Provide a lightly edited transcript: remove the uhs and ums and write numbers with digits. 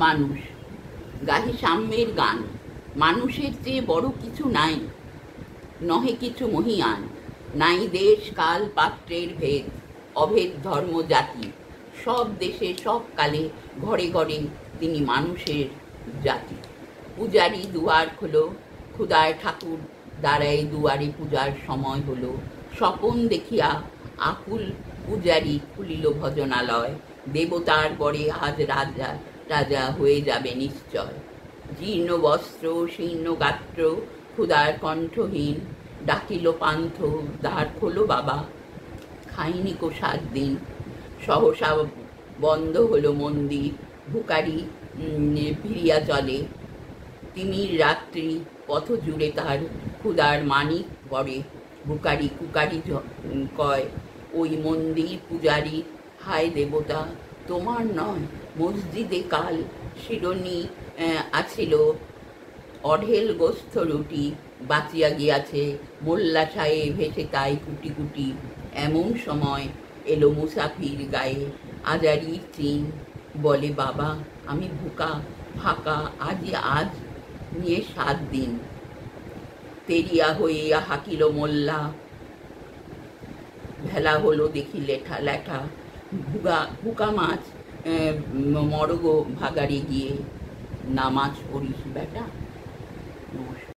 মানুষ গাহে সাম্যের গান। মানুষের চেয়ে বড় কিছু নাই, নহে কিছু মহিয়ান। নাই দেশ কাল পাত্রের ভেদ, অভেদ ধর্ম জাতি। সব দেশে সব কালে ঘরে ঘরে তিনি মানুষের জাতি। পূজারি দুয়ার খোলো, ক্ষুদায় ঠাকুর দাঁড়ায় দুয়ারে, পূজার সময় হলো। স্বপন দেখিয়া আকুল পূজারি খুলিল ভজনালয়। দেবতার বরে আজ রাজা রাজা হয়ে যাবে নিশ্চয়। জীর্ণ বস্ত্র শীর্ণ গাত্র ক্ষুদার কণ্ঠহীন, ডাকিল পান্থ দ্বার খোলো বাবা। খাইনি কো 7 দিন। সহসা বন্ধ হলো মন্দির, ভুকারি ফিরিয়া চলে। তিমির রাত্রি পথ জুড়ে তার ক্ষুদার মানিক পড়ে। বুকারি কুকারি কয় ওই মন্দির পূজারি, হায় দেবতা তোমার নয়। মসজিদে কাল শিরোনি আছিল, অঢেল গোস্ত রুটি বাঁচিয়া গিয়াছে। মোল্লা সাহেব ভেসে তাই কুটি কুটি। এমন সময় এলো মুসাফির গায়ে আজারির চিন। বলে বাবা আমি ভুকা ফাঁকা, আজ নিয়ে 7 দিন। তেরিয়া হইয়া হাকিল মোল্লা, ভেলা হলো দেখি লেঠা লেঠা। ভুকা মাছ মরগো ভাগাড়ে গিয়ে নামাজ পড়িস বেটা। নমস্কার।